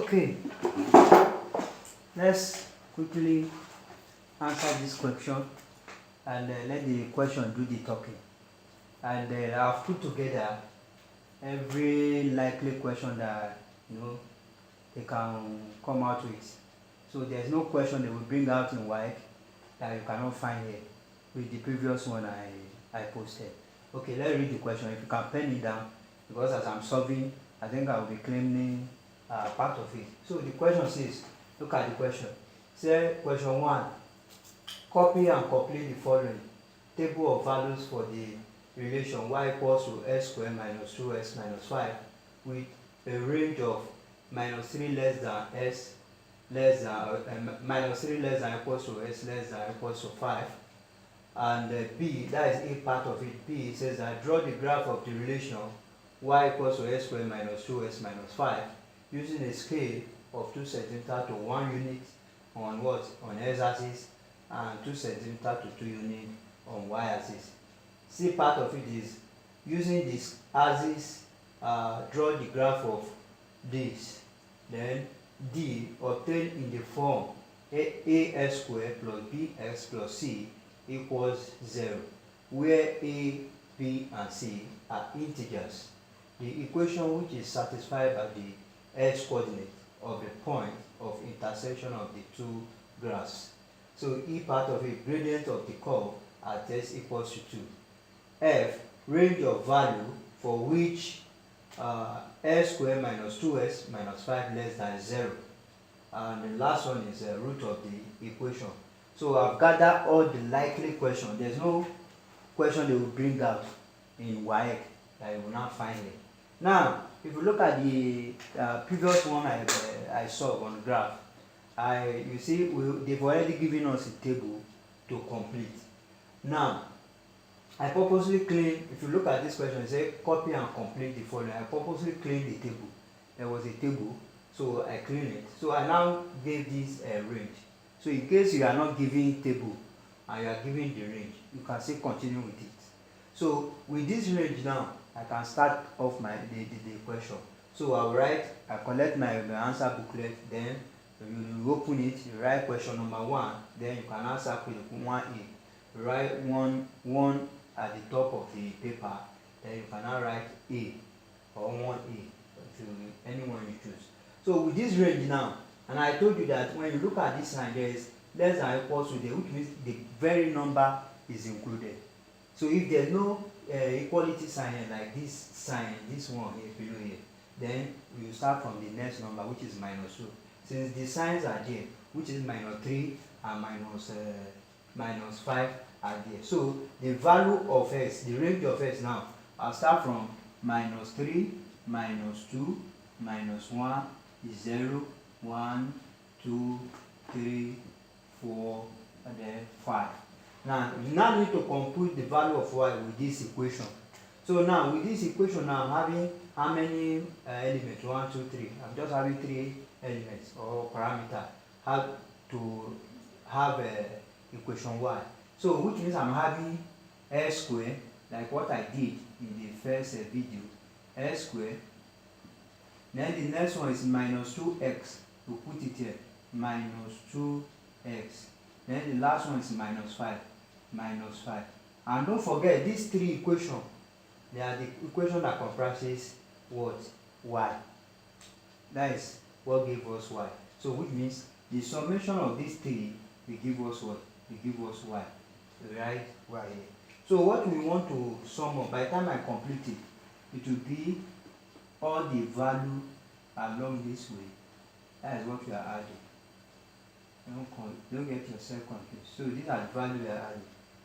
Okay, let's quickly answer this question and let the question do the talking. And I've put together every likely question that they can come out with. So there's no question they will bring out in WAEC that you cannot find here with the previous one I posted. Okay, let's read the question. If you can pen it down, because as I'm solving, I think I will be claiming part of it. So the question says, look at the question. Say question 1, copy and complete the following table of values for the relation y equals to s squared minus 2s minus 5 with a range of minus 3 less than s less than minus 3 less than equals to s less than equals to 5. And B, that is A part of it. B says that draw the graph of the relation y equals to s squared minus 2s minus 5 using a scale of 2 cm to 1 unit on what? On x-axis, and 2 cm to 2 unit on y-axis. C part of it is using this axis, draw the graph of this. Then D, obtain in the form ax squared plus bx plus c equals 0, where a, b, and c are integers. The equation which is satisfied by the x coordinate of the point of intersection of the two graphs. So E part of it, gradient of the curve at s equals to 2. F, range of value for which s squared minus 2s minus 5 less than 0. And the last one is root of the equation. So I've gathered all the likely questions. There's no question they will bring out in WAEC that you will not find it. Now, if you look at the previous one I saw on the graph, you see they've already given us a table to complete. Now, I purposely clean, if you look at this question, it says copy and complete the following. I purposely cleaned the table. There was a table, so I cleaned it. So I now gave this range. So in case you are not giving table and you are giving the range, you can still continue with it. So with this range now, I can start off the question. So I collect my answer booklet, then you open it, you write question number 1, then you can answer question 1A. You write one at the top of the paper, then you can now write A or 1A, anyone you choose. So with this range now, and I told you that when you look at this sign, there is less than or equals to there, which means the very number is included. So if there's no equality sign like this sign, this one here below here, then you start from the next number, which is minus 2. Since the signs are there, which is minus 3 and minus 5 are there. So the value of x, the range of x now, I'll start from minus 3, minus 2, minus 1, 0, 1, 2, 3, 4, and then 5. Now, you now need to compute the value of y with this equation. So now, with this equation, now I'm having how many elements? 1, 2, 3. I'm just having 3 elements or parameter. How to have equation y. So, which means I'm having s squared, like what I did in the first video, s squared. Then the next one is minus 2x. We put it here, minus 2x. Then the last one is minus 5, minus 5. And don't forget, these 3 equations, they are the equation that comprises what? Y. That is what gives us y. So which means the summation of these 3 will give us what? Will give us y. Right? Y here. So what we want to sum up, by the time I complete it, it will be all the value along this way. That is what we are adding. Don't get yourself confused. So these are the value we are adding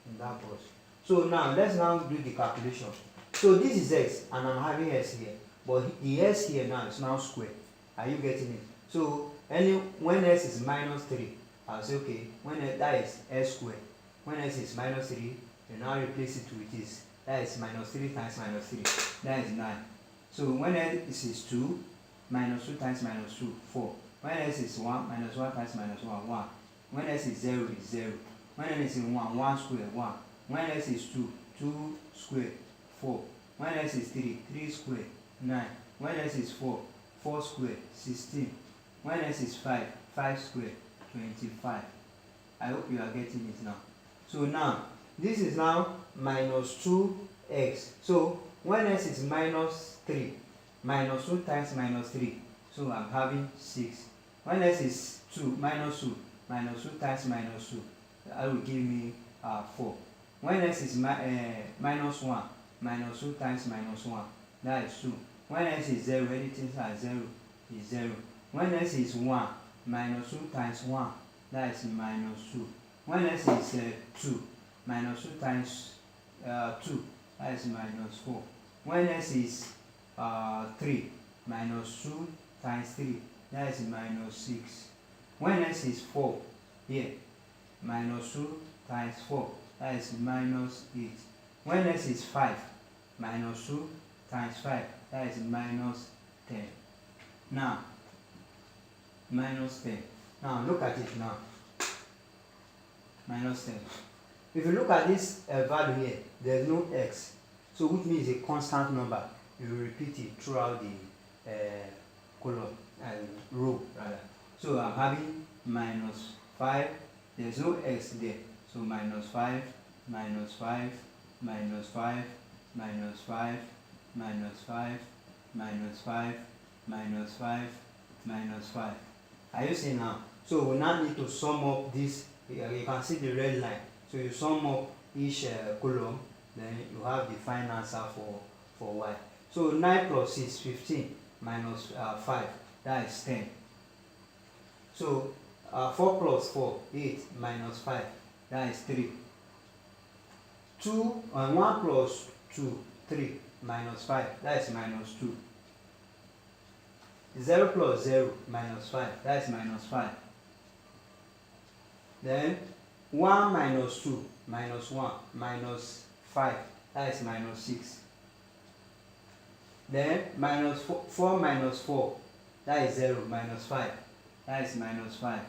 in that box. So now let's now do the calculation. So this is x and I'm having s here. But the s here now is now square. Are you getting it? So when s is minus 3, I'll say okay, when that is s squared. When s is minus 3, you now replace it with this. That is minus 3 times minus 3. That is 9. So when s is 2, minus 2 times minus 2, 4. When s is 1, minus 1 times minus 1, 1. When s is 0, is 0. When s is 1, 1 squared, 1. When s is 2, 2 squared, 4. When s is 3, 3 squared, 9. When s is 4, 4 squared, 16. When x is 5, 5 squared, 25. I hope you are getting it now. So now, this is now minus 2x. So when x is minus 3, minus 2 times minus 3. So I'm having 6. When x is 2, minus 2 times minus 2. That will give me 4. When x is minus 1, minus 2 times minus 1. That is 2. When x is 0, anything that 0 is 0. When x is 1, minus 2 times 1. That is minus 2. When x is 2, minus 2 times 2. That is minus 4. When x is 3, minus 2 times 3. That is minus 6. When x is 4, here, minus 2 times 4. That is minus 8. When x is 5, minus 2 times 5. That is minus 10. Now, minus 10. Now, look at it now. Minus 10. If you look at this value here, there is no x. So, which means a constant number. You will repeat it throughout the column and row, rather. So, I'm having minus 5. There is no x there. So, minus 5, minus 5, minus 5, minus 5, minus 5, minus 5, minus 5, minus 5. Are you seeing now? So we now need to sum up this. You can see the red line. So you sum up each column, then you have the final answer for y. So 9 plus 6, 15, minus 5, that is 10. So 4 plus 4, 8, minus 5, that is 3. 1 plus 2, 3, minus 5, that is minus 2. 0 plus 0, minus 5, that is minus 5. Then 1 minus 2, minus 1, minus 5, that is minus 6. Then minus 4 minus 4, that is 0, minus 5, that is minus 5.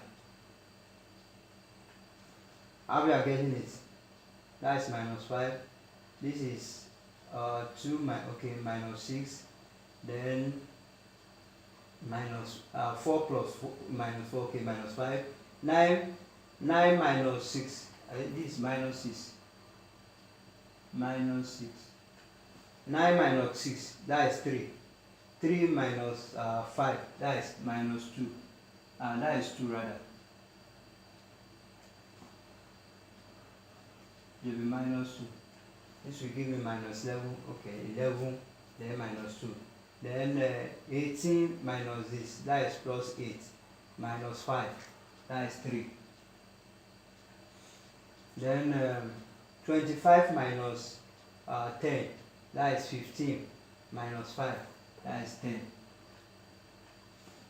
How we are getting it? That is minus 5. This is 2, minus 6. Then minus 4 plus 4, minus 4, minus 5. 9 minus 6. This is minus 6. Minus 6. 9 minus 6, that is 3. 3 minus 5, that is minus 2. That is 2 rather. It will be minus 2. This will give me minus 11. Okay, 11, then minus 2. Then 18 minus this, that is plus 8. Minus 5, that is 3. Then 25 minus 10, that is 15. Minus 5, that is 10.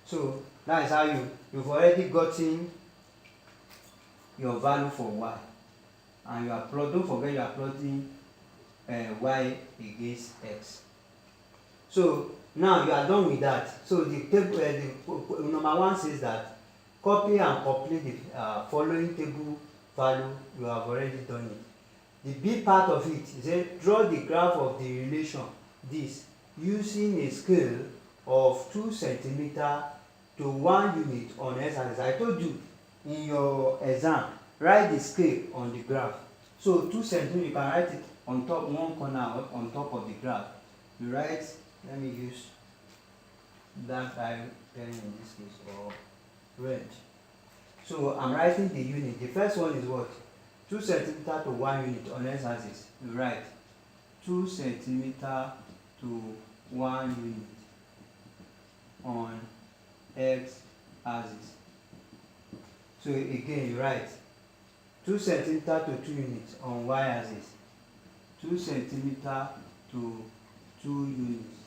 So that is how you've already gotten your value for y. And you are plotting, don't forget you are plotting y against x. So now you are done with that. So the table, the number 1 says that copy and complete the following table value. You have already done it. The B part of it is draw the graph of the relation this using a scale of 2 centimeter to 1 unit on x-axis. I told you in your exam, write the scale on the graph. So 2 centimeter, you can write it on top, one corner on top of the graph. You write, let me use black pen in this case, or red. So I'm writing the unit. The first one is what? 2 centimeter to 1 unit on x-axis. You write 2 centimeter to 1 unit on x-axis. So again, you write 2 centimeter to 2 units on y-axis. 2 centimeter to 2 units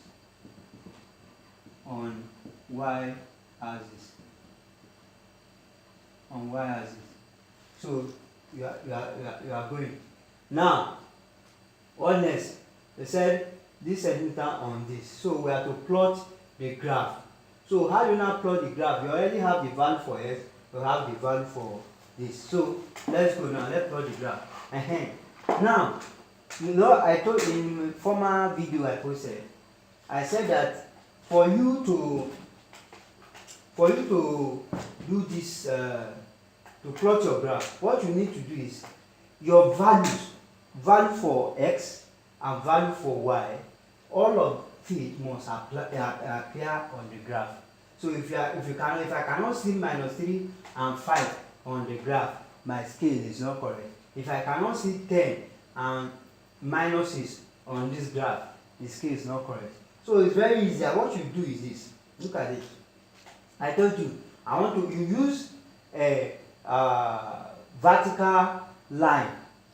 on y-axis. On y-axis. So you are going. Now, what next? They said this centimeter on this. So we have to plot the graph. So how do you now plot the graph? You already have the value for x. You have the value for this. So let's go now. Let's plot the graph. Now, you know, I told in former video I posted, I said that for you to for you to do this, to plot your graph, what you need to do is your value for x and value for y, all of it must appear on the graph. So if I cannot see -3 and 5 on the graph, my scale is not correct. If I cannot see 10 and -6 on this graph, the scale is not correct. So it's very easy. What you do is this. Look at it. I told you you use a vertical line.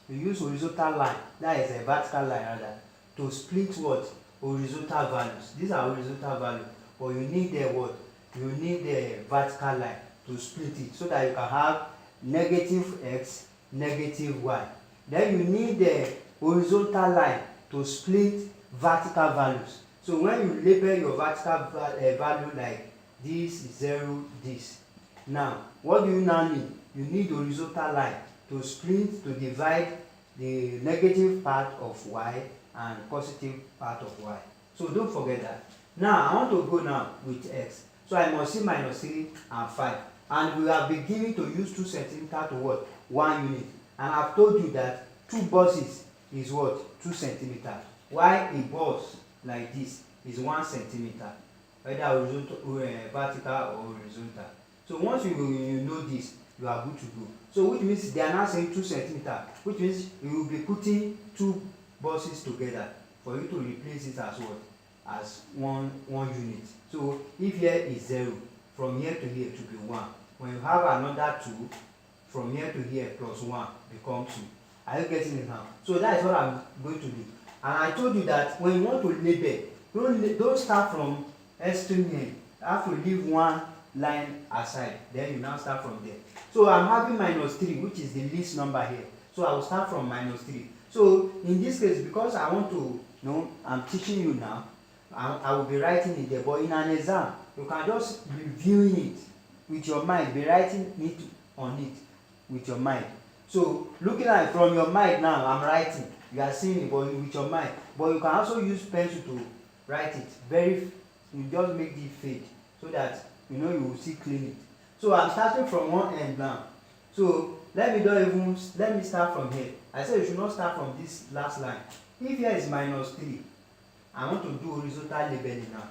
You use horizontal line. That is a vertical line rather, to split what? Horizontal values. These are horizontal values, but you need a what? You need a vertical line to split it so that you can have -x, -y. Then you need the horizontal line to split vertical values. So when you label your vertical value like this, 0, this. Now, what do you now need? You need horizontal line to split, to divide the negative part of y and positive part of y. So don't forget that. Now, I want to go now with x. So I must see -3 and 5. And we are beginning to use 2 centimeter to what? 1 unit. And I've told you that 2 buses is what? 2 centimeter. While a bus like this is 1 centimeter. Whether horizontal, vertical or horizontal. So once you know this, you are good to go. So which means they are now saying 2 centimeter, which means you will be putting 2 buses together for you to replace it as what? As one unit. So if here is 0, from here to here to be 1. When you have another 2, from here to here plus 1 become 2. Are you getting it now? So that is what I'm going to do. And I told you that when you want to label, don't start from extreme end. You have to leave one line aside. Then you now start from there. So I'm having -3, which is the least number here. So I will start from -3. So in this case, because I want to, I'm teaching you now, I will be writing it there. But in an exam, you can just be viewing it with your mind, be writing it on it with your mind. So looking at it from your mind now, I'm writing. You are seeing it, but with your mind. But you can also use pencil to write it. You just make it fade so that you will see clearly. So I'm starting from one end now. So let me start from here. I said you should not start from this last line. If here is -3, I want to do horizontal labeling now,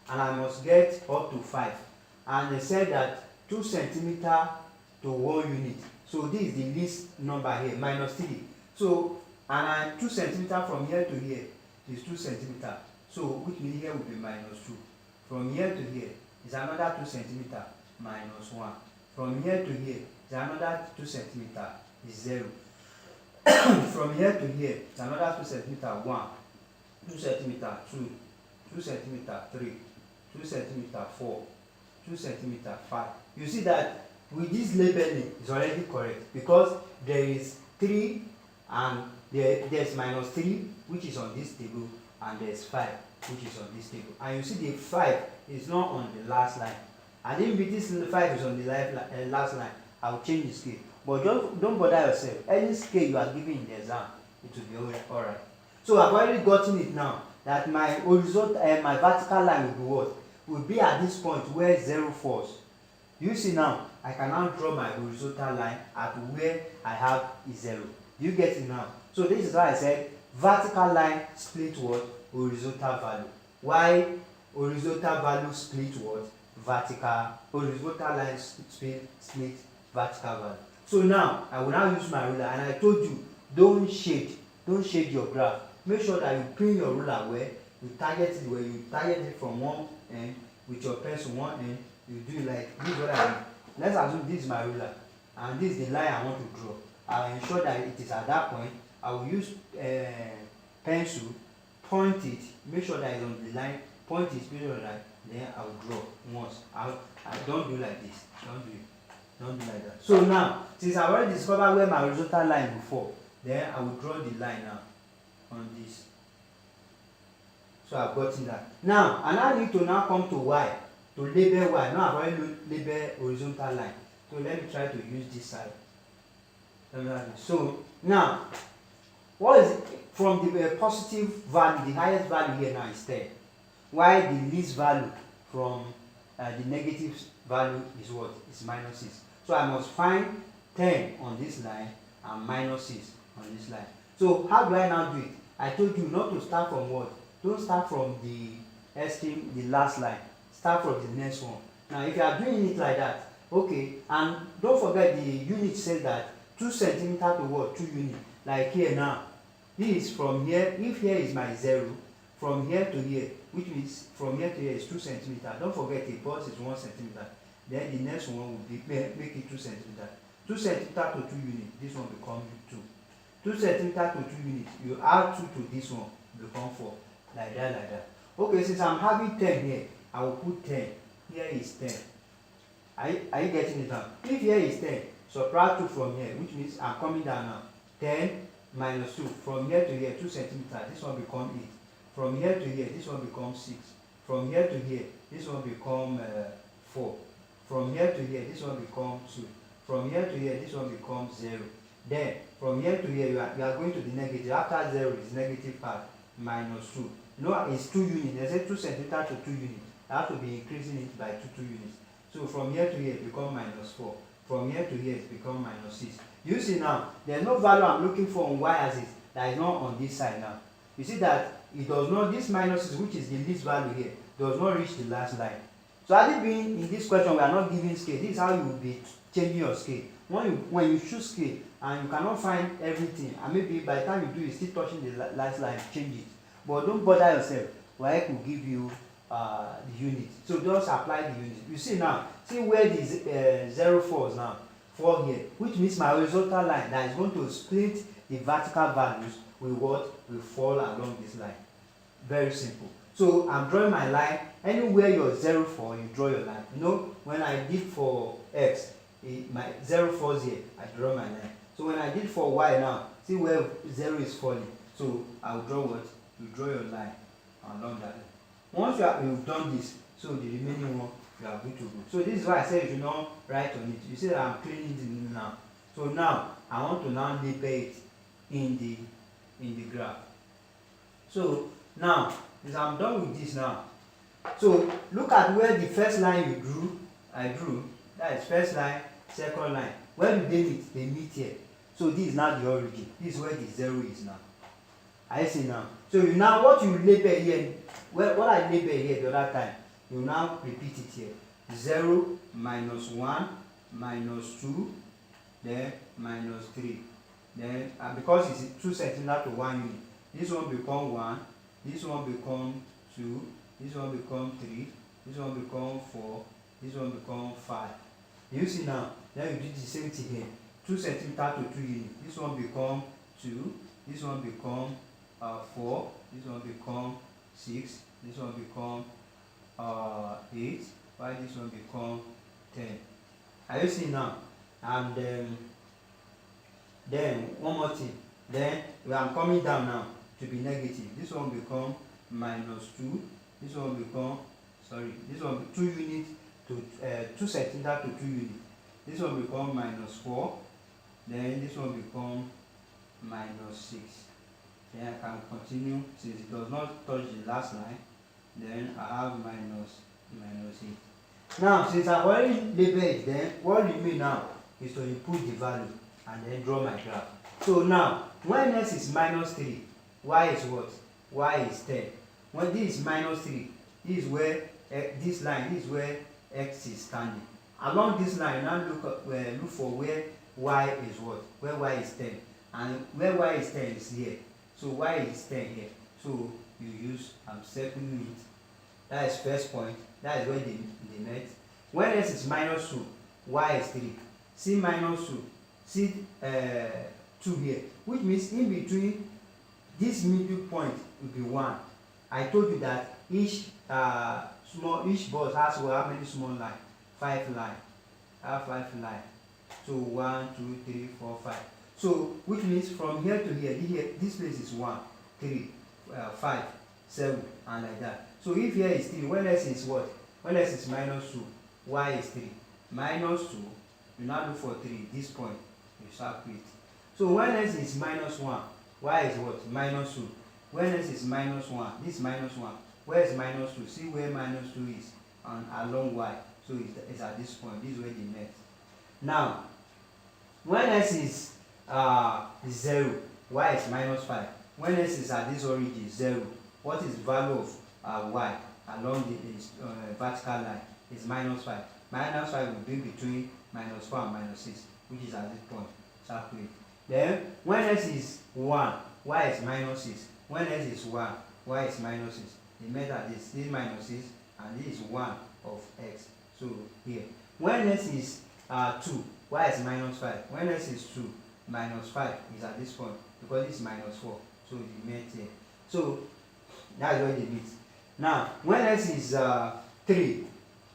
and I must get up to 5. And they said that 2 centimeter to 1 unit. So this is the least number here, -3. So, and 2 centimeter from here to here is 2 centimeter. So which means here will be -2. From here to here is another 2 centimeter, -1. From here to here is another 2 centimeter, is 0. From here to here is another 2 centimeter, 1. 2 centimeter, 2. 2 centimeter, 3. 2 centimeter, 4. 2 centimeter, 5. You see that with this labeling is already correct because there is 3 and there's -3 which is on this table, and there's 5 which is on this table. And you see the 5 is not on the last line. And if this 5 is on the last line, I will change the scale. But don't bother yourself. Any scale you are given in the exam, it will be alright. So I've already gotten it now that my horizontal my vertical line will be what? Will be at this point where 0 falls. You see now, I can now draw my horizontal line at where I have 0. You get it now? So this is why I said vertical line split what? Horizontal value. Why horizontal value split what? Horizontal line split vertical value. So now I will now use my ruler, and I told you don't shade your graph. Make sure that you pin your ruler where you target it, where you target it from one end with your pencil, one end. You do like this is what I mean. Let's assume this is my ruler and this is the line I want to draw. I will ensure that it is at that point. I will use pencil, point it, make sure that it's on the line, point it, make sure that then I will draw once. I don't do like this. Don't do like that. So now, since I already discovered where my horizontal line before, then I will draw the line now on this. So I've gotten that. Now, and I need to now come to y, to label y. Now I've already labeled horizontal line. So let me try to use this side. So now, what is it? From the positive value, the highest value here now is 10. Why the least value from the negative value is what? Is minus 6. So I must find 10 on this line and minus 6 on this line. So how do I now do it? I told you not to start from what? Don't start from the extreme, the last line. Start from the next one. Now if you are doing it like that, okay, and don't forget the unit says that 2 centimeter to what? 2 unit. Like here now, this is from here. If here is my 0, from here to here, which means from here to here is 2 centimeter. Don't forget the box is 1 centimeter. Then the next one will be make it 2 centimeter. 2 centimeter to 2 unit. This one become 2. 2 centimeter to 2 units. You add 2 to this one, become 4. Like that, like that. Okay, since I'm having 10 here, I will put 10. Here is 10. Are you getting it now? If here is 10, subtract 2 from here, which means I'm coming down now. 10 minus 2. From here to here, 2 centimeter. This one become 8. From here to here, this one becomes 6. From here to here, this one become 4. From here to here, this one becomes 2. From here to here, this one becomes 0. Then, from here to here, you are going to the negative. After 0 is negative part, minus 2. You know, it's 2 units. They say 2 centimeter to 2 units. I have to be increasing it by 2 units. So from here to here, it becomes minus 4. From here to here, it becomes minus 6. You see now, there's no value I'm looking for on y-axis that is not on this side now. You see that it does not, this minus 6, which is the least value here, does not reach the last line. So had it been in this question, we are not giving scale. This is how you will be changing your scale. When you choose scale and you cannot find everything, and maybe by the time you do, it's still touching the last line, change it. But don't bother yourself. WAEC will give you the unit. So just apply the unit. You see now, see where the 0 falls now. 4 here, which means my horizontal line that is going to split the vertical values will what? Will fall along this line. Very simple. So I'm drawing my line. Anywhere your 0 falls, you draw your line. You know, when I did for x, my 0 falls here, I draw my line. So when I did for y now, see where 0 is falling. So I'll draw what? You draw your line along that line. Once you've done this, so the remaining one, you are good to go. So this is why I said you should not write on it. You see that I'm cleaning it now. So now I want to now label it in the graph. So now, as I'm done with this now, so look at where the first line you drew, I drew, that is first line, second line. Where do they meet? They meet here. So this is now the origin. This is where the 0 is now. I see now. So you now what you label here, what I label here the other time, you now repeat it here. 0 minus 1 minus 2, then minus 3. Then because it's 2 centimeter to 1 unit, this one become 1, this one become 2, this one become 3, this one become 4, this one become 5. You see now, then you do the same thing here. 2 centimeter to 2 units. This one become 2, this one become 4, this one become 6, this one become 8, while this one become 10. Are you seeing now? And then one more thing. Then I'm coming down now to be negative. This one become minus 2. This one become this one 2 units to 2 centimeter to 2 units. This one become minus 4. Then this one become minus 6. Then I can continue since it does not touch the last line. Then I have minus 8. Now since I've already labeled it, then what remains now is to input the value and then draw my graph. So now when x is minus 3, y is what? Y is 10. When this is minus 3, this is where this line, this is where x is standing. Along this line, now look for where y is what? Where y is 10. And where y is 10 is here. So y is 10 here. So you use, I'm circling it. That is first point. That is where they met. When x is minus 2, y is 3. See minus 2. See 2 here. Which means in between this middle point will be 1. I told you that each box has how many small lines? 5 lines. I have 5 lines. So 1, 2, 3, 4, 5. So which means from here to here, this place is 1, 3, 5, 7, and like that. So if here is 3, when x is what? When x is minus 2, y is 3. Minus 2, you now look for 3, this point, you circle it. So when x is minus 1, y is what? Minus 2. When x is minus 1, this minus 1, where is minus 2? See where minus 2 is? and along y. So it's at this point. This is where they met. Now, when x is 0, y is minus 5. When x is at this origin 0, what is the value of y along the vertical line? Is minus 5. Minus 5 will be between minus 4 and minus 6, which is at this point. Circle it. Then, when x is 1, y is minus 6. When x is 1, y is minus 6. They met at this minus 6, and this is 1 of x. So, here. When x is 2, y is minus 5. When x is 2, minus 5 is at this point, because this is minus 4. So, they met here. So, that's where they meet. Now, when x is 3,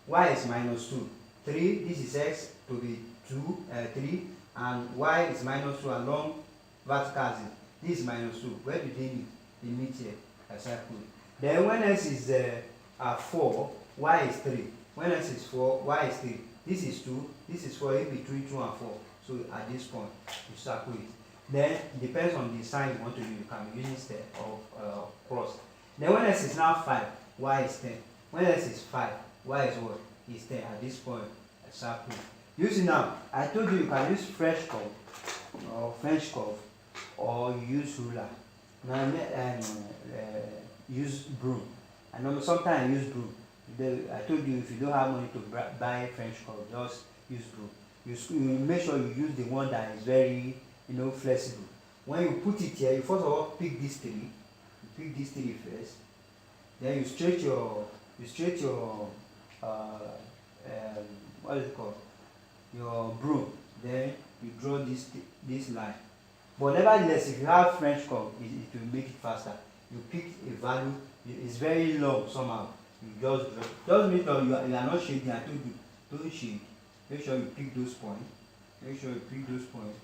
y is minus 2. 3, this is x to be 3, and y is minus 2 along vertical axis. This is minus 2. Where do they meet? They meet here. I circle. Then when x is 4, y is 3. When x is 4, y is 3. This is 2, this is 4, in between 2 and 4. So at this point, you circle it. Then, it depends on the sign you want to use. You can be using step or cross. Then when x is now 5, y is 10. When x is 5, y is what? Is 10. At this point, I circle. Using now, I told you can use French curve or French curve, or use ruler. Now, use broom. I know sometimes I use broom. I told you if you don't have money to buy French curve, just use broom. You make sure you use the one that is very, flexible. When you put it here, you first of all pick this three. You pick this three first. Then you straight your what is it called? Your broom. Then you draw this line. But nevertheless, if you have French curve, it will make it faster. You pick a value. It's very long somehow. You just draw. Just make sure you are not shading. I told you, don't shade. Make sure you pick those points. Make sure you pick those points.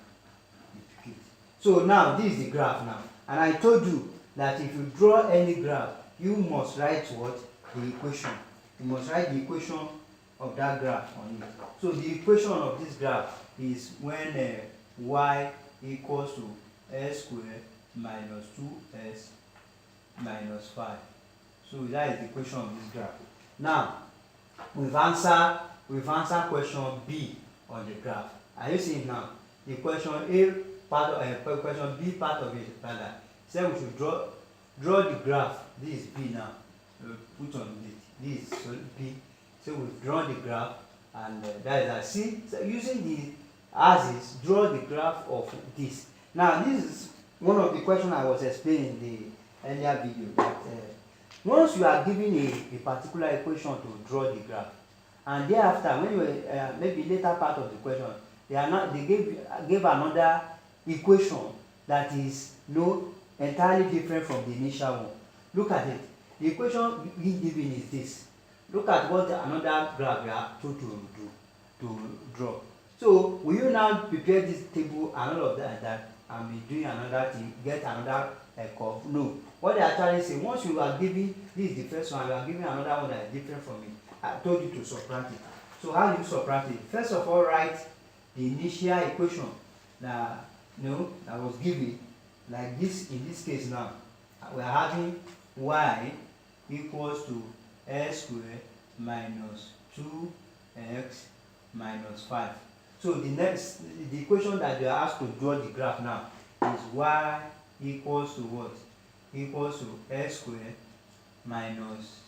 You pick it. So now this is the graph now. And I told you that if you draw any graph, you must write what? The equation. You must write the equation of that graph on it. So the equation of this graph is when y equals to s squared minus 2s minus 5. So that is the equation of this graph. Now, we've answered question B on the graph. Are you seeing now? The question A part of question B part of it rather. So we should draw the graph. This is B now. Put on it. This is B. So we've drawn the graph, and that is that. See, so using the axis, draw the graph of this. Now, this is one of the questions I was explaining in the earlier video. That once you are given a particular equation to draw the graph, and thereafter, when you maybe later part of the question, they gave another equation that is entirely different from the initial one. Look at it. The equation we given is this. Look at what another graph we are told to draw. So will you now prepare this table and all of that and be doing another thing, get another curve? No. What they actually say, once you are given, this is the first one, you are given another one that is different from it. I told you to subtract it. So how do you subtract it? First of all, write the initial equation that that was given, like this. In this case now, we are having y equals to s squared minus 2x minus 5. So the equation that you are asked to draw the graph now is y equals to what? Equals to s squared minus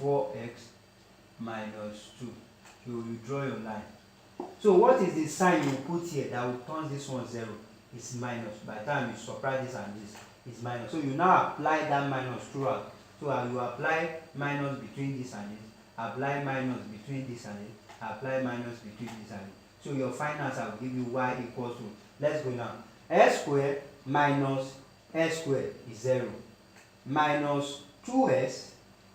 4x minus 2. So you draw your line. So what is the sign you put here that will turn this one 0? It's minus. By the time you subtract this and this, it's minus. So you now apply that minus throughout. So you apply minus between this and this, apply minus between this and this, apply minus between this and this. So your final answer will give you y equals to, let's go now, s squared minus s squared is 0, minus 2s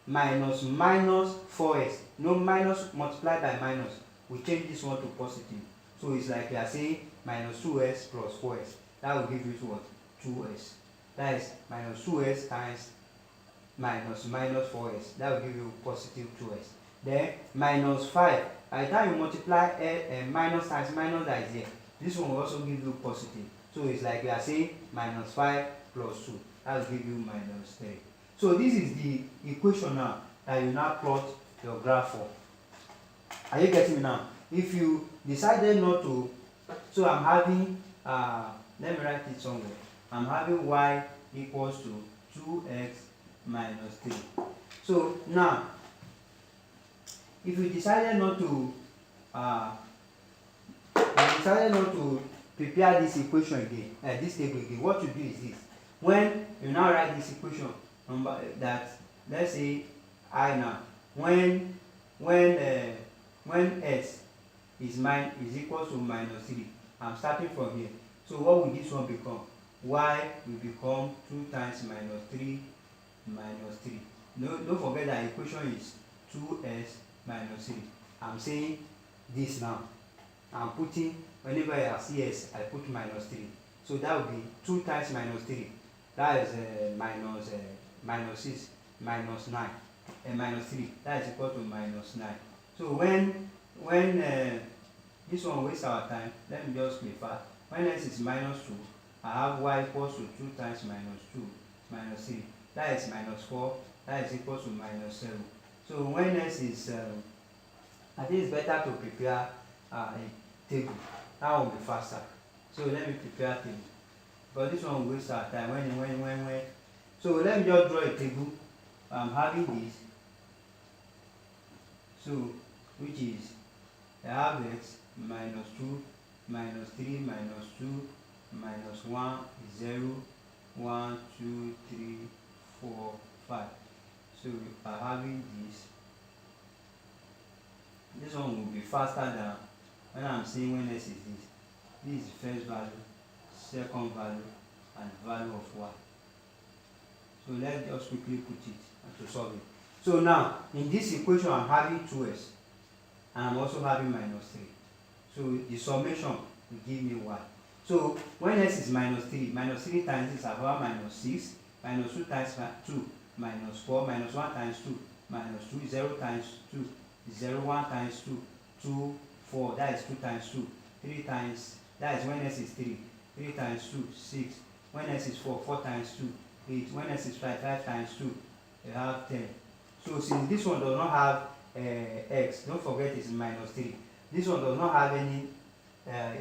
minus 4s. No, minus multiplied by minus. We change this one to positive. So it's like we are saying minus 2s plus 4s. That will give you what? 2s. That is minus 2s times minus 4s. That will give you positive 2s. Then minus 5. By the time you multiply minus times minus that is here, this one will also give you positive. So it's like we are saying minus 5 plus 2. That will give you minus 3. So this is the equation now that you now plot your graph for. Are you getting me now? If you decided not to, so I'm having, let me write it somewhere. I'm having y equals to 2x minus 3. So now, if you decided not to, prepare this equation again, this table again, what you do is this. When you now write this equation number that, let's say I now, when s is equal to minus 3, I'm starting from here. So what will this one become? Y will become 2 times minus 3 minus 3. No, don't forget that equation is 2s minus 3. I'm saying this now. I'm putting, whenever I see s, I put minus 3. So that will be 2 times minus 3. That is minus 6 minus 9. And minus 3. That is equal to minus 9. So when this one wastes our time, let me just clarify. When s is minus 2, I have y equals to 2 times minus 2 minus 3. That is minus 4. That is equal to minus 7. So when s is, I think it's better to prepare a table. That will be faster. So let me prepare a table. But this one will waste our time. When. So let me just draw a table. I'm having this. So, which is, I have x minus 2, minus 3, minus 2, minus 1, 0, 1, 2, 3, 4, 5. So, by having this one will be faster than when I'm saying when s is this. This is the first value, second value, and value of y. So let's just quickly put it to solve it. So now, in this equation, I'm having 2s, and I'm also having minus 3. So the summation will give me y. So when s is minus 3 times this, I have minus 6, minus 2 times 2, minus 4, minus 1 times 2, minus 2, 0 times 2, 0, 1 times 2, 2, 4, that is 2 times 2, 3 times, that is when s is 3, 3 times 2, 6, when s is 4, 4 times 2, 8, when s is 5, 5 times 2, you have 10. So since this one does not have x, don't forget it's minus 3. This one does not have any a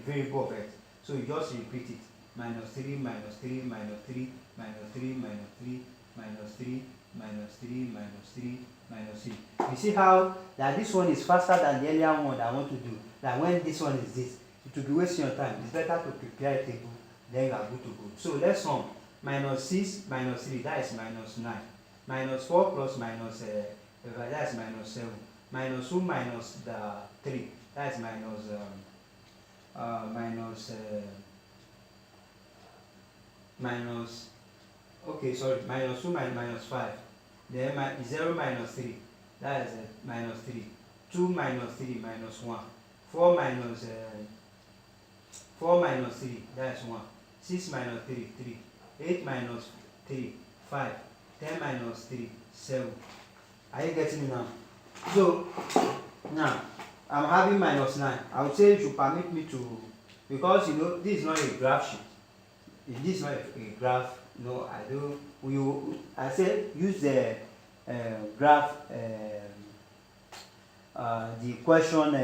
variable of x. So you just repeat it. Minus 3, minus 3, minus 3, minus 3, minus 3, minus 3, minus 3, minus 3, minus 3. You see how that this one is faster than the earlier one that I want to do. That when this one is this, it will be wasting your time. It's better to prepare a table, then you are good to go. So let's sum. Minus 6 minus 3, that is minus 9. Minus 4 plus minus, that is minus 7. Minus 2 minus the 3, that is minus, minus 2 minus 5. Then 0 minus 3, that is minus 3. 2 minus 3 minus 1. 4 minus 3, that is 1. 6 minus 3, 3. 8 minus 3, 5. 10 minus 3, 7. Are you getting me now? So, now, I'm having minus 9. I would say you should permit me to, because you know, this is not a graph sheet. If this is not a graph, no, I don't, I said use the graph, the question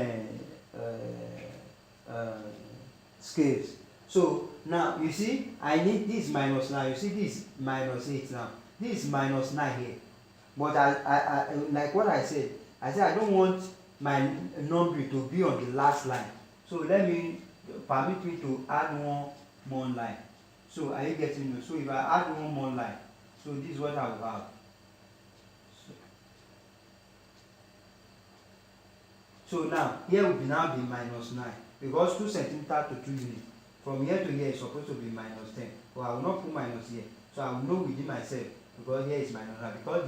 scales. So, now, you see, I need this minus 9. You see, this minus 8 now. This is minus 9 here. But I like what I said I don't want my number to be on the last line. So let me permit me to add one more line. So are you getting me? So if I add one more line, so this is what I will have. So now here will now be minus 9 because 2 centimeters to 2 units. From here to here is supposed to be minus 10. But I will not put minus here. So I will know within myself because here is minus 9. Because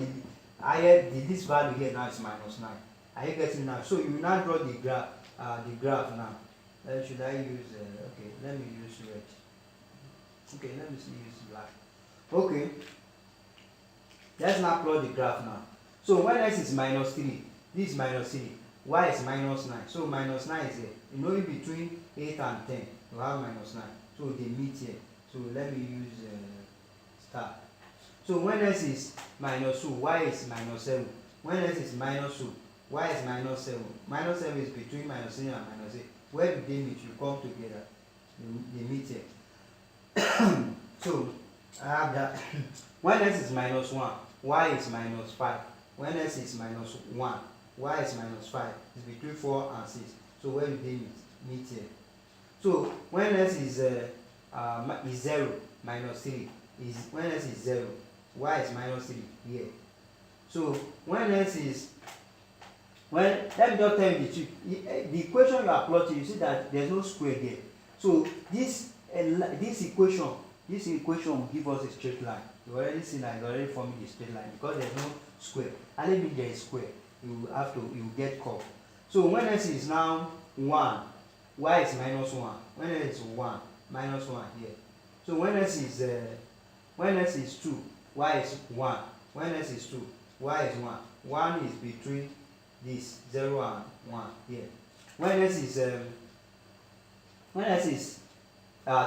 this value here now is minus 9. Are you getting now? So you will now draw the graph now. Should I use okay, let me use red. Okay, let me use black. Okay. Let's now plot the graph now. So when x is minus 3, this is minus 3, y is minus 9. So minus 9 is here. You know, in between 8 and 10, you have minus 9. So they meet here. So let me use star. So when x is minus 2, y is minus 7. When x is minus 2, y is minus 7. Minus 7 is between minus 3 and minus 8. Where do they meet? You come together. They meet here. So I have that. When x is minus 1, y is minus 5. When x is minus 1, y is minus 5. It's between 4 and 6. So where do they meet? Meet here. So when x is 0, minus 3, when x is 0, y is minus 3 here. So when x is, let me just tell you the trick. The equation you are plotting, you see that there's no square there. So this equation will give us a straight line. You already see that it's already forming a straight line because there's no square. And if there is square, you get curve. So when x is now 1, y is minus 1. When x is 1, minus 1 here. So when x is 2, y is 1. When x is 2, y is 1. 1 is between this 0 and 1 here. When x is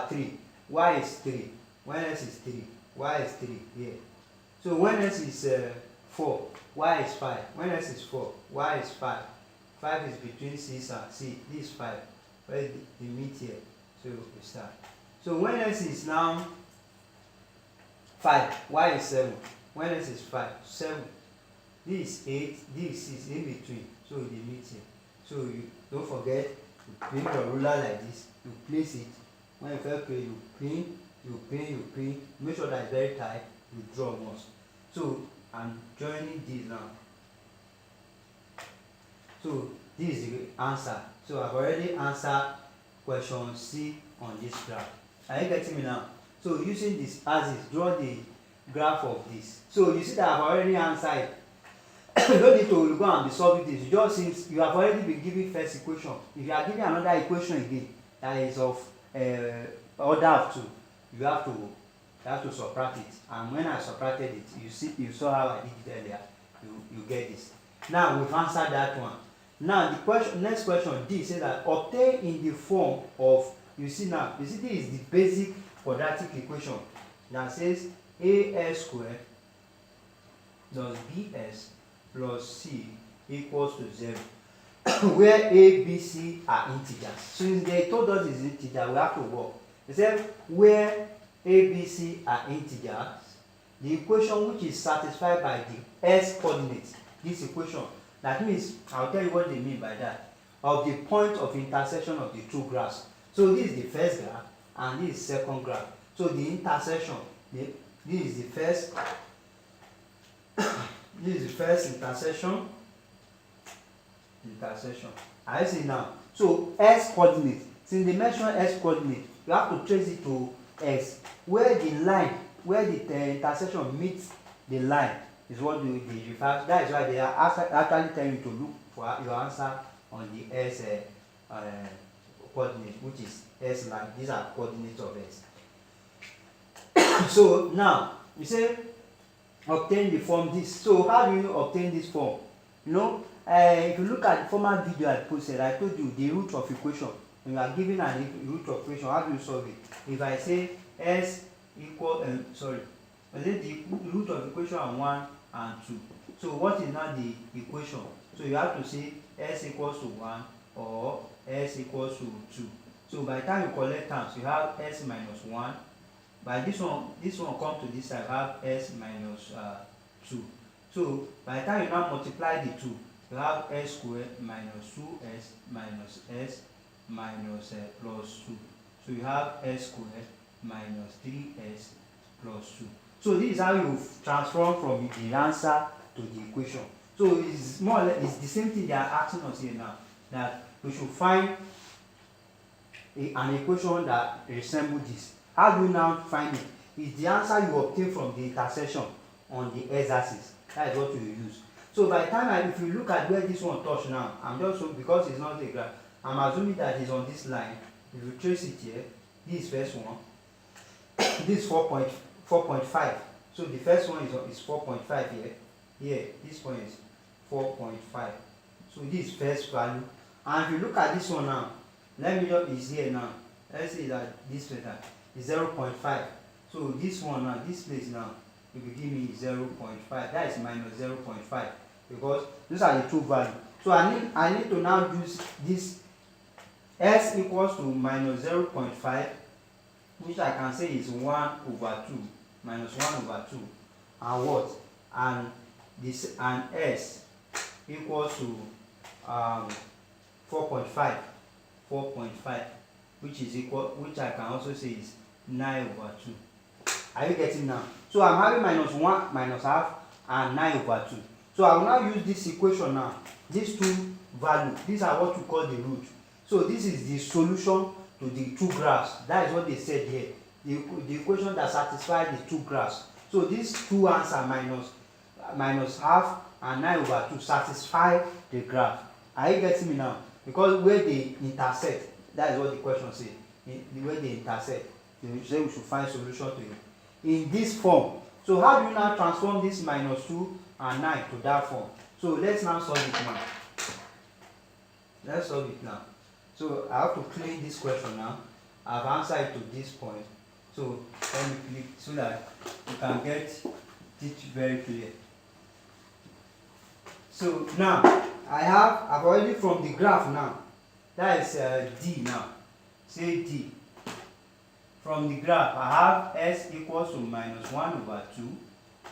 3, y is 3. When x is 3, y is 3 here. So when x is 4, y is 5. When x is 4, y is 5. 5 is between 6 and C. This is 5. Where they meet here. So we start. So when x is now 5, y is 7. When x is 5, 7. This is 8, this is 6 in between. So they meet here. So you don't forget, you bring your ruler like this, you place it. When you first play, you pin. Make sure that it's very tight, you draw once. So I'm joining this now. So this is the answer. So I've already answered question C on this graph. Are you getting me now? So using this as is, draw the graph of this. So you see that I've already answered. You don't need to go and be solving this. You just, since you have already been given first equation, if you are given another equation again that is of order of 2, you have to subtract it. And when I subtracted it, you saw how I did it earlier. You get this. Now we've answered that one. Now the next question D says that obtain in the form of, you see this is the basic quadratic equation that says AS squared plus BS plus C equals to 0, where A, B, C are integers. Since they told us it's integer, we have to work. They said where A, B, C are integers, the equation which is satisfied by the S coordinates, this equation, that means, I'll tell you what they mean by that, of the point of intersection of the two graphs. So this is the first graph and this is second graph. So the intersection, this is the first this is the first intersection. I see now. So S coordinate, since they mention S coordinate, you have to trace it to X. Where the line, where the intersection meets the line is what they refer. That is why they are actually telling you to look for your answer on the S coordinate, which is S line. These are coordinates of S. So now you say obtain the form this. So how do you obtain this form? You know, if you look at the former video I posted, I told you the root of equation. When you are given a root of equation, how do you solve it? If I say S equal, I say the root of equation 1 and 2. So what is now the equation? So you have to say S equals to 1 or S equals to 2. So by the time you collect terms, you have S minus 1. By this one come to this side, you have S minus 2. So by the time you now multiply the 2, you have S squared minus 2S minus S minus plus 2. So you have S squared minus 3S plus 2. So this is how you transform from the answer to the equation. So it's more or less, it's the same thing they are asking us here now, that we should find an equation that resembles this. How do you now find it? It's the answer you obtain from the intersection on the x-axis. That is what you use. So by the time if you look at where this one touch now, I'm just, because it's not a graph, I'm assuming that it's on this line. If you trace it here, this is first one, this is 4.5. So the first one is 4.5 here. Here, this one is 4.5. So this is first value. And if you look at this one now, let me just, is here now. Let's say that this method is 0.5. So this one now, this place now, if you give me 0.5, that is minus 0.5. because these are the two values. So I need to now use this s equals to minus 0.5, which I can say is 1/2, minus 1/2, and what? And this, and s equals to 4.5, which is equal, which I can also say is 9/2. Are you getting now? So I'm having minus 1 minus half and 9/2. So I will now use this equation now. These two values, these are what we call the root. So this is the solution to the two graphs. That is what they said here. The equation that satisfies the two graphs. So these two answers, minus half and 9/2, satisfy the graph. Are you getting me now? Because where they intersect, that is what the question says. The way they intersect, they say we should find solution to it in this form. So how do you now transform this minus 2 and 9 to that form? So let's now solve it now. Let's solve it now. So I have to clean this question now. I've answered it to this point. So let me click so that you can get it very clear. So now I've already from the graph now. That is D now. Say D. From the graph, I have s equals to minus 1/2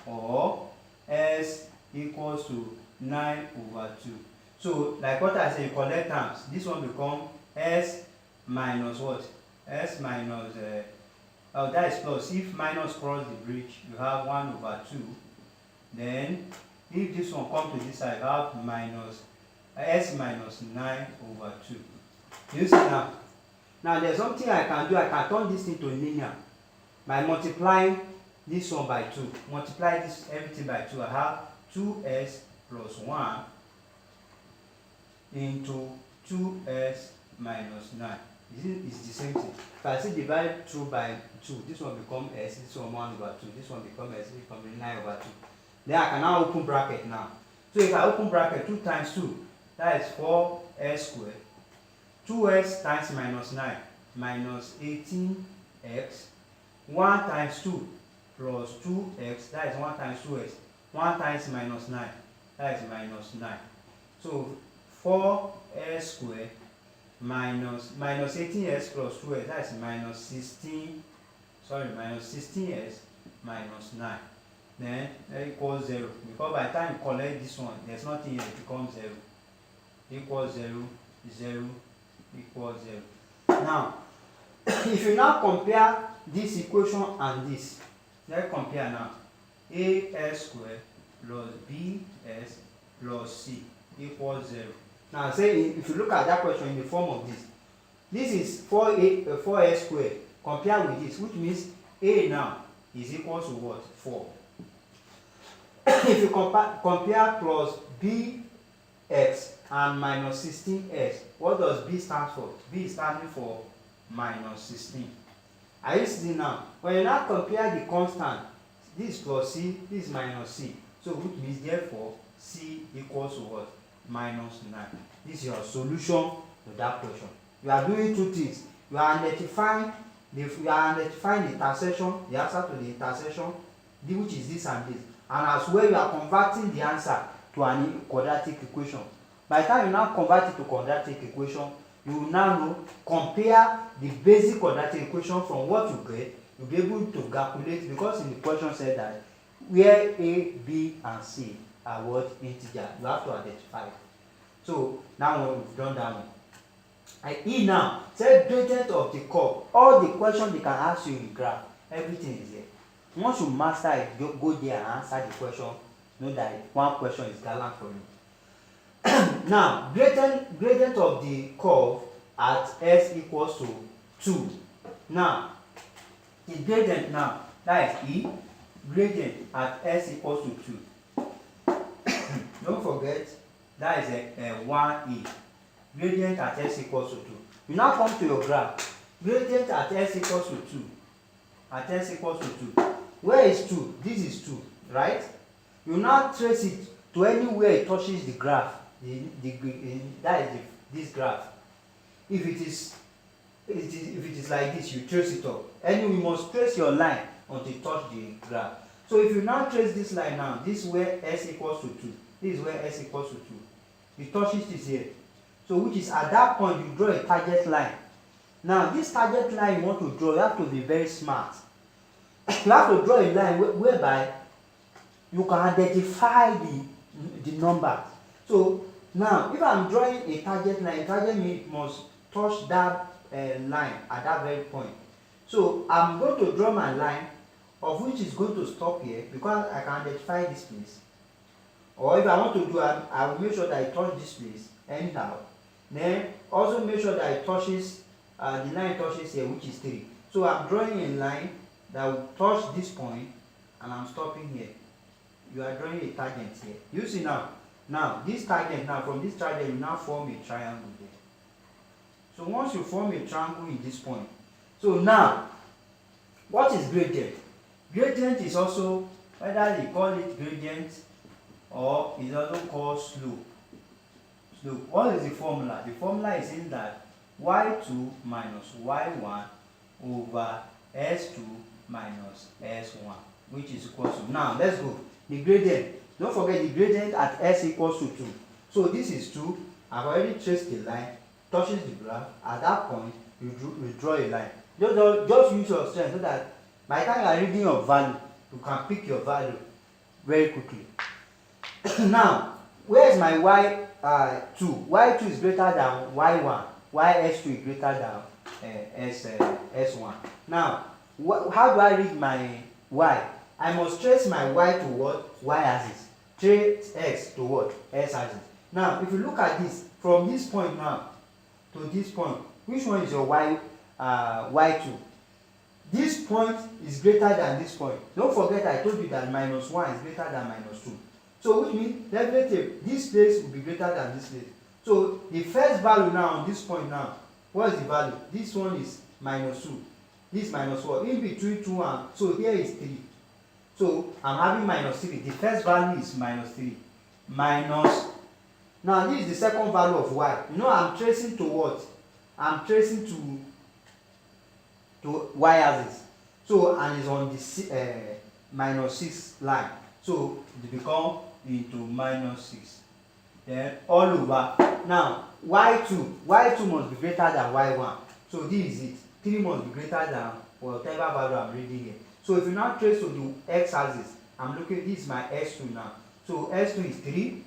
or s equals to 9/2. So like what I said, you collect terms. This one become s minus what? S minus that is plus. If minus cross the bridge, you have 1/2. Then if this one come to this side, you have minus s minus 9/2. You see now? Now there's something I can do. I can turn this into linear by multiplying this one by 2. Multiply this everything by 2. I have 2s plus 1 into 2s minus 9. It's the same thing. If I say divide 2 by 2, this one become s, this one 1/2, this one become s, this become 9/2. Then I can now open bracket now. So if I open bracket, 2 times 2, that is 4s squared. 2s times minus 9, minus 18x. 1 times 2 plus 2x, that is 1 times 2s. 1 times minus 9, that is minus 9. So 4s squared minus 18s plus 2s, that is minus 16s minus 9. Then that equals 0. Because by the time you collect this one, there's nothing here, it becomes 0. Equals 0, 0, equals 0. Now, if you now compare this equation and this, let's compare now. as squared plus bs plus c equals 0. Now, say if you look at that question in the form of this is 4s squared. Compare with this, which means a now is equal to what? 4. If you compare plus bx and minus 16s, what does b stand for? B is standing for minus 16. Are you seeing now? When you now compare the constant, this is plus c, this is minus c. So which means therefore c equals to what? Minus 9. This is your solution to that question. You are doing two things. You are identifying the intersection, the answer to the intersection, which is this and this. And as well, you are converting the answer to an quadratic equation. By the time you now convert it to quadratic equation, you will now know, compare the basic quadratic equation from what you get. You'll be able to calculate, because in the question said that where a, b, and c are what? Integer. You have to identify. So now we've done that one. E now, say gradient of the curve. All the questions they can ask you in graph, everything is there. Once you master it, go there and answer the question. Know that one question is gallant for you. Now, gradient of the curve at s equals to 2. Now, the gradient now, that is E, gradient at s equals to 2. Don't forget, that is a 1e. Gradient at s equals to 2. You now come to your graph. Gradient at s equals to 2. At s equals to 2. Where is 2? This is 2, right? You now trace it to anywhere it touches the graph. That is this graph. If it is like this, you trace it up. Anyway, you must trace your line until you touch the graph. So if you now trace this line now, this is where s equals to 2. This is where s equals to 2. It touches this here. So which is at that point you draw a target line. Now this target line you want to draw, you have to be very smart. You have to draw a line whereby you can identify the numbers. So now if I'm drawing a target line, target means it must touch that line at that very point. So I'm going to draw my line of which is going to stop here because I can identify this place. Or if I want to do, I will make sure that it touches this place anyhow. Then also make sure that it touches, the line touches here, which is 3. So I'm drawing a line that will touch this point and I'm stopping here. You are drawing a tangent here. You see now, this tangent, from this tangent you now form a triangle there. So once you form a triangle in this point, so now what is gradient? Gradient is also, whether they call it gradient or is also called slope. Slope. What is the formula? The formula is in that y2 minus y1 over s2 minus s1, which is equal to, now let's go, the gradient. Don't forget the gradient at s equals to 2. So this is 2. I've already traced the line, touches the graph. At that point, you draw a line. Just use your strength so that by the time you are reading your value, you can pick your value very quickly. Now, where is my y2? Y2 is greater than y1. Ys2 is greater than s1. Now, how do I read my y? I must trace my y to what? Y axis. Trace x to what? S axis. Now, if you look at this, from this point now to this point, which one is your y2? This point is greater than this point. Don't forget I told you that minus 1 is greater than minus 2. So which means definitely this place will be greater than this place. So the first value now on this point now, what is the value? This one is minus 2. This minus 1. In between 2 and, so here is 3. So I'm having minus 3. The first value is minus 3. Minus, now this is the second value of y. You know I'm tracing to what? I'm tracing to y axis. So and it's on the minus 6 line. So it become into minus 6. Then all over. Now y2 must be greater than y1. So this is it. 3 must be greater than whatever value I'm reading here. So if you now trace to the x axis, I'm looking, this is my s2 now. So s2 is 3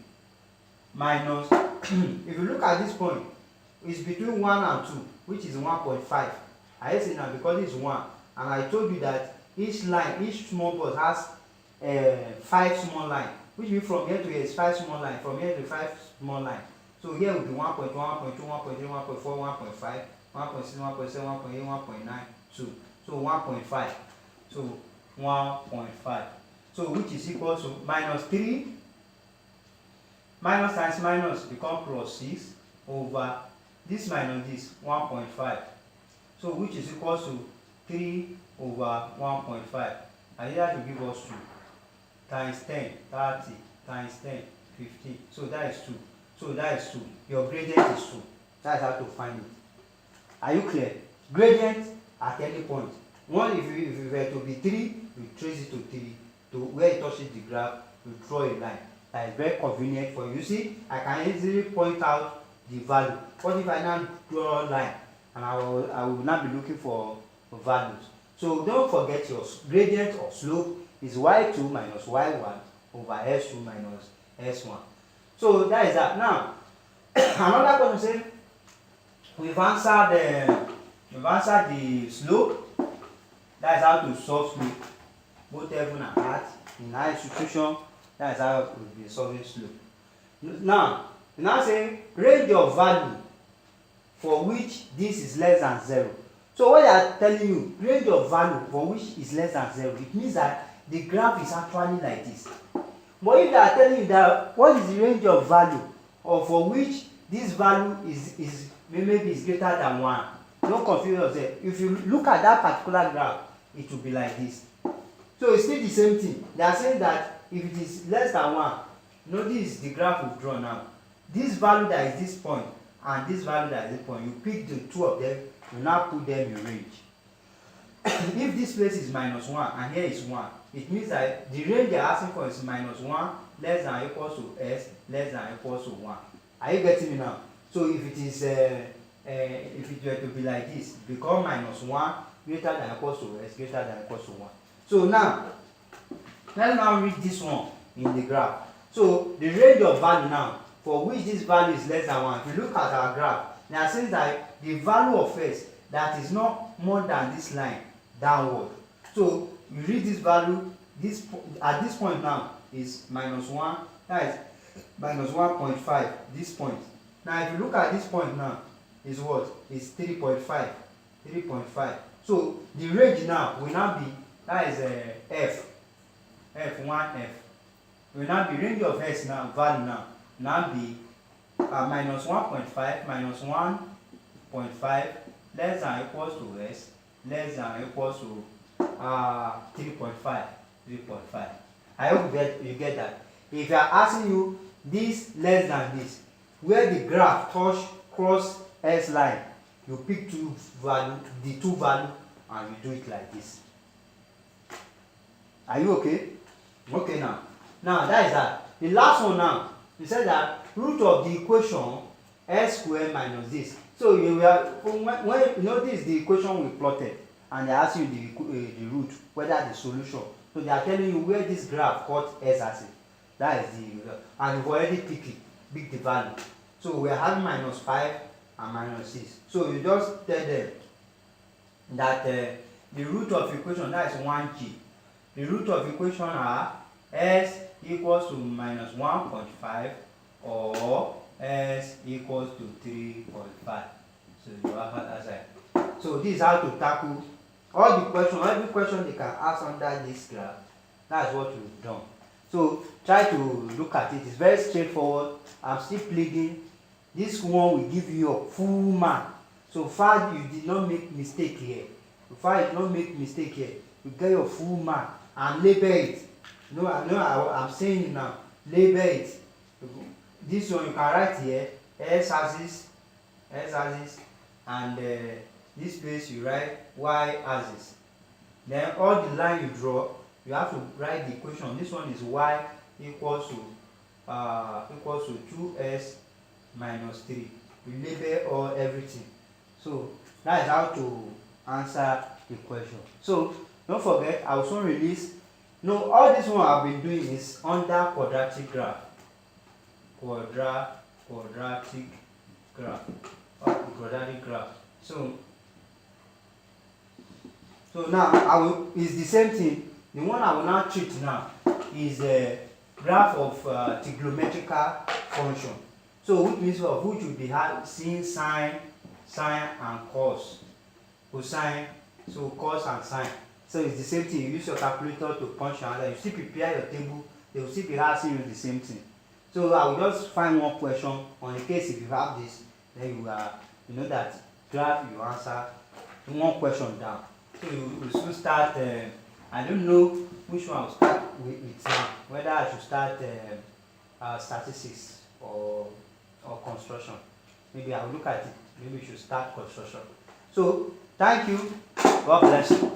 minus, if you look at this point, it's between 1 and 2, which is 1.5. I say now because it's 1, and I told you that each line, each small box has 5 small lines, which means from here to here is 5 small lines, from here to 5 small lines. So here will be 1.1, 1.2, 1.3, 1.4, 1.5, 1.6, 1.7, 1.8, 1.9, 2. So 1.5. So 1.5. So which is equal to minus 3. Minus times minus become plus 6 over this minus this 1.5. So which is equal to 3 over 1.5. And here to give us 2 times 10, 30 times 10, 15. So that is 2. So that is 2. Your gradient is 2. That's how to find it. Are you clear? Gradient at any point. One, if you were to be 3, you trace it to 3. To where it touches the graph, you draw a line. That is very convenient for you. You see, I can easily point out the value. What if I now draw a line and I will now be looking for values? So don't forget your gradient or slope is y2 minus y1 over s2 minus s1. So that is that. Now, another question say we've answered the slope. That is how to solve slope, both heaven and earth. In our institution, that is how we be solving slope. Now say range of value for which this is less than 0. So what they are telling you, range of value for which is less than 0, it means that the graph is actually like this. But if they are telling you that what is the range of value or for which this value is maybe is greater than 1, don't confuse yourself. If you look at that particular graph, it will be like this. So it's still the same thing. They are saying that if it is less than 1, notice the graph we've drawn now. This value that is this point and this value that is this point, you pick the two of them, you now put them in range. If this place is minus 1 and here is 1, it means that the range they are asking for is minus 1 less than or equals to s less than or equals to 1. Are you getting me now? So if it is if it were to be like this, become minus 1 greater than or equals to s greater than or equals to 1. So now let's now read this one in the graph. So the range of value now for which this value is less than 1, if you look at our graph, now since that the value of s that is not more than this line downward. So you read this value, this at this point now is minus 1, that is minus 1.5, this point. Now if you look at this point now, is what? Is 3.5. 3.5. So the range now will now be, that is f1f. Will now be range of s now, value now be minus 1.5 minus 1.5 less than or equals to s less than or equals to 3.5. I hope you get that. If you are asking you this less than this, where the graph cross s line, you pick the two value and you do it like this. Are you okay? Okay now that is that. The last one now, we said that root of the equation s squared minus this. So when you know this is the equation we plotted, and they ask you the root, whether the solution. So they are telling you where this graph called s-axis. That is the, and you've already picked the value. So we are having minus 5 and minus 6. So you just tell them that the root of equation, that is 1g. The root of equation are s equals to minus 1.5 or s equals to 3.5. So you have that side. So this is how to tackle all the questions, every question they can ask under this graph. That's what we've done. So try to look at it. It's very straightforward. I'm still pleading. This one will give you a full mark. So far you did not make mistake here. So far you did not make mistake here. You get your full mark and label it. No, I'm saying it now. Label it. This one you can write here s-axis, and this place you write y-axis. Then all the line you draw, you have to write the equation. This one is y equals to 2s minus 3. You label everything. So that is how to answer the question. So don't forget, I will soon release. No, all this one I've been doing is under quadratic graph. Quadratic graph. So now it's the same thing. The one I will now treat now is a graph of trigonometrical function. So which means which will be seeing sine and cos, cosine, so cos and sine. So it's the same thing. You use your calculator to punch your answer. You still prepare your table. They will still be asking you the same thing. So I will just find one question on the case. If you have this, then you know that graph you answer one question down. So you will soon start. I don't know which one I will start with now. Whether I should start statistics or construction. Maybe I will look at it. Maybe we should start construction. So thank you. God bless you.